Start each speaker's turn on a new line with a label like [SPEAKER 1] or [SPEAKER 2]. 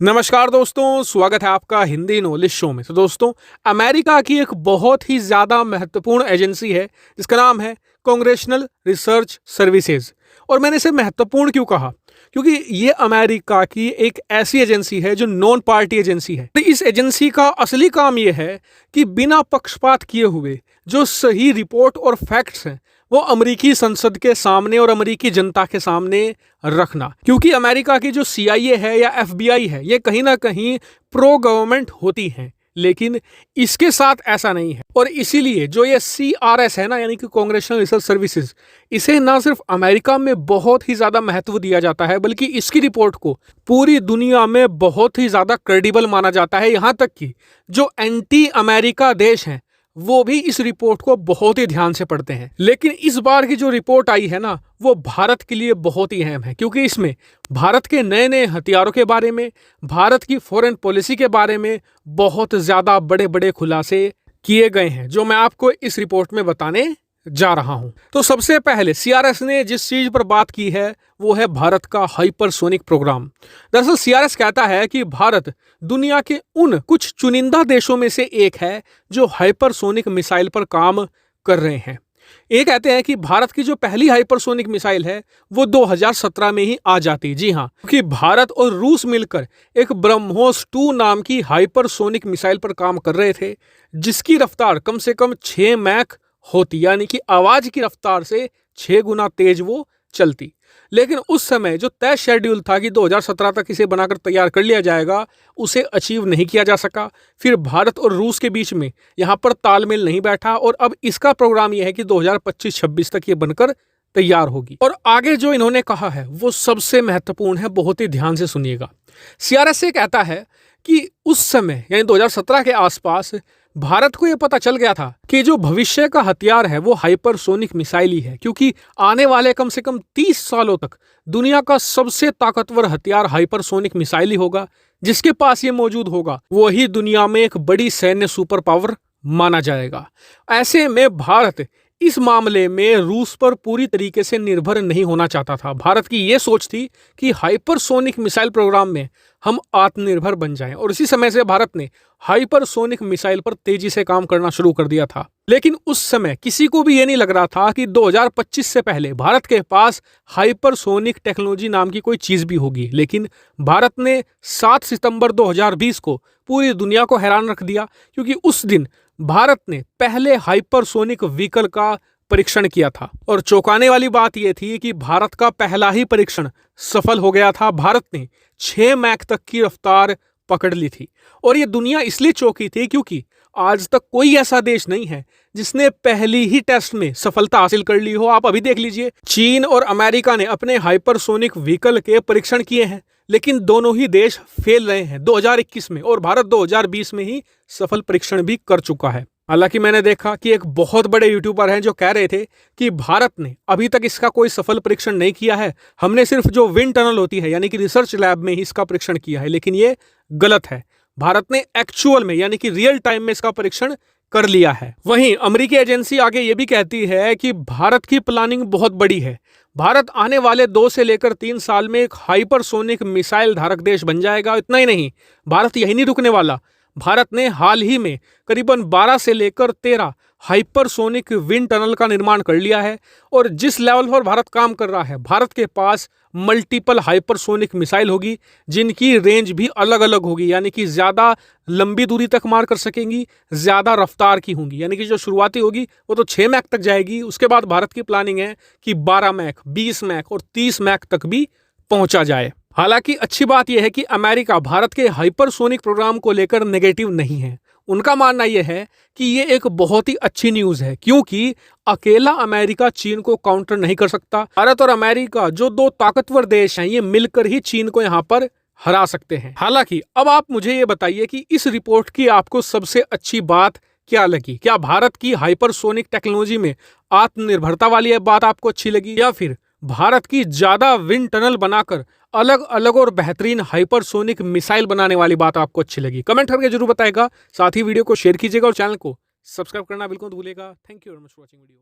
[SPEAKER 1] नमस्कार दोस्तों, स्वागत है आपका हिंदी नॉलेज शो में। तो दोस्तों, अमेरिका की एक बहुत ही ज़्यादा महत्वपूर्ण एजेंसी है जिसका नाम है कांग्रेशनल रिसर्च सर्विसेज। और मैंने इसे महत्वपूर्ण क्यों कहा? क्योंकि ये अमेरिका की एक ऐसी एजेंसी है जो नॉन पार्टी एजेंसी है। तो इस एजेंसी का असली काम ये है कि बिना पक्षपात किए हुए जो सही रिपोर्ट और फैक्ट्स हैं वो अमेरिकी संसद के सामने और अमेरिकी जनता के सामने रखना। क्योंकि अमेरिका की जो CIA है या FBI है, ये कहीं ना कहीं प्रो गवर्नमेंट होती हैं, लेकिन इसके साथ ऐसा नहीं है। और इसीलिए जो ये CRS है ना, यानी कि कांग्रेशनल रिसर्च सर्विसेज, इसे ना सिर्फ अमेरिका में बहुत ही ज़्यादा महत्व दिया जाता है, बल्कि इसकी रिपोर्ट को पूरी दुनिया में बहुत ही ज़्यादा क्रेडिबल माना जाता है। यहाँ तक कि जो एंटी अमेरिका देश हैं वो भी इस रिपोर्ट को बहुत ही ध्यान से पढ़ते हैं। लेकिन इस बार की जो रिपोर्ट आई है ना, वो भारत के लिए बहुत ही अहम है, क्योंकि इसमें भारत के नए नए हथियारों के बारे में, भारत की फॉरेन पॉलिसी के बारे में बहुत ज़्यादा बड़े बड़े खुलासे किए गए हैं, जो मैं आपको इस रिपोर्ट में बताने जा रहा हूं। तो सबसे पहले CRS ने जिस चीज पर बात की है वो है भारत का हाइपरसोनिक प्रोग्राम। दरअसल CRS कहता है कि भारत दुनिया के उन कुछ चुनिंदा देशों में से एक है जो हाइपरसोनिक मिसाइल पर काम कर रहे हैं। ये कहते हैं कि भारत की जो पहली हाइपरसोनिक मिसाइल है वो 2017 में ही आ जाती। जी हाँ, क्योंकि भारत और रूस मिलकर एक ब्रह्मोस 2 नाम की हाइपरसोनिक मिसाइल पर काम कर रहे थे, जिसकी रफ्तार कम से कम 6 मैक होती, यानी कि आवाज की रफ्तार से 6 गुना तेज वो चलती। लेकिन उस समय जो तय शेड्यूल था कि 2017 तक इसे बनाकर तैयार कर लिया जाएगा, उसे अचीव नहीं किया जा सका। फिर भारत और रूस के बीच में यहाँ पर तालमेल नहीं बैठा और अब इसका प्रोग्राम यह है कि 2025-26 तक ये बनकर तैयार होगी। और आगे जो इन्होंने कहा है वो सबसे महत्वपूर्ण है, बहुत ही ध्यान से सुनिएगा। CRS से कहता है कि उस समय यानी 2017 के आसपास भारत को यह पता चल गया था कि जो भविष्य का हथियार है वो हाइपरसोनिक मिसाइल ही है, क्योंकि आने वाले कम से कम 30 सालों तक दुनिया का सबसे ताकतवर हथियार हाइपरसोनिक मिसाइल ही होगा। जिसके पास ये मौजूद होगा वही दुनिया में एक बड़ी सैन्य सुपर पावर माना जाएगा। ऐसे में भारत इस मामले में रूस पर पूरी तरीके से निर्भर नहीं होना चाहता था। भारत की यह सोच थी कि हाइपरसोनिक मिसाइल प्रोग्राम में हम आत्मनिर्भर बन जाएं, और इसी समय से भारत ने हाइपरसोनिक मिसाइल पर तेजी से काम करना शुरू कर दिया था। लेकिन उस समय किसी को भी ये नहीं लग रहा था कि 2025 से पहले भारत के पास हाइपरसोनिक टेक्नोलॉजी नाम की कोई चीज भी होगी। लेकिन भारत ने 7 सितंबर 2020 को पूरी दुनिया को हैरान रख दिया, क्योंकि उस दिन भारत ने पहले हाइपरसोनिक व्हीकल का परीक्षण किया था। और चौंकाने वाली बात यह थी कि भारत का पहला ही परीक्षण सफल हो गया था। भारत ने 6 मैक तक की रफ्तार पकड़ ली थी। और ये दुनिया इसलिए चौंकी थी क्योंकि आज तक कोई ऐसा देश नहीं है जिसने पहली ही टेस्ट में सफलता हासिल कर ली हो। आप अभी देख लीजिए, चीन और अमेरिका ने अपने हाइपरसोनिक व्हीकल के परीक्षण किए हैं, लेकिन दोनों ही देश फेल रहे हैं 2021 में, और भारत 2020 में ही सफल परीक्षण भी कर चुका है। हालांकि मैंने देखा कि एक बहुत बड़े यूट्यूबर हैं जो कह रहे थे कि भारत ने अभी तक इसका कोई सफल परीक्षण नहीं किया है, हमने सिर्फ जो विंड टनल होती है यानी कि रिसर्च लैब में ही इसका परीक्षण किया है। लेकिन ये गलत है। भारत ने एक्चुअल में यानी कि रियल टाइम में इसका परीक्षण कर लिया है। वहीं अमेरिकी एजेंसी आगे ये भी कहती है कि भारत की प्लानिंग बहुत बड़ी है। भारत आने वाले 2 से लेकर 3 साल में एक हाइपरसोनिक मिसाइल धारक देश बन जाएगा। इतना ही नहीं, भारत यही नहीं रुकने वाला। भारत ने हाल ही में करीबन 12 से लेकर 13 हाइपरसोनिक विंड टनल का निर्माण कर लिया है। और जिस लेवल पर भारत काम कर रहा है, भारत के पास मल्टीपल हाइपरसोनिक मिसाइल होगी जिनकी रेंज भी अलग अलग होगी, यानी कि ज़्यादा लंबी दूरी तक मार कर सकेंगी, ज़्यादा रफ्तार की होंगी। यानी कि जो शुरुआती होगी वो तो 6 मैक तक जाएगी, उसके बाद भारत की प्लानिंग है कि 12 मैक, 20 मैक और 30 मैक तक भी पहुंचा जाए। हालांकि अच्छी बात यह है कि अमेरिका भारत के हाइपरसोनिक प्रोग्राम को लेकर नेगेटिव नहीं है। उनका मानना यह है कि ये एक बहुत ही अच्छी न्यूज है, क्योंकि अकेला अमेरिका चीन को काउंटर नहीं कर सकता। भारत और अमेरिका जो 2 ताकतवर देश हैं, ये मिलकर ही चीन को यहाँ पर हरा सकते हैं। हालांकि अब आप मुझे ये बताइए कि इस रिपोर्ट की आपको सबसे अच्छी बात क्या लगी? क्या भारत की हाइपरसोनिक टेक्नोलॉजी में आत्मनिर्भरता वाली बात आपको अच्छी लगी, या फिर भारत की ज्यादा विंड टनल बनाकर अलग अलग और बेहतरीन हाइपरसोनिक मिसाइल बनाने वाली बात आपको अच्छी लगी? कमेंट करके जरूर बताएगा। साथ ही वीडियो को शेयर कीजिएगा और चैनल को सब्सक्राइब करना बिल्कुल मत भूलिएगा। Thank you very much for watching video.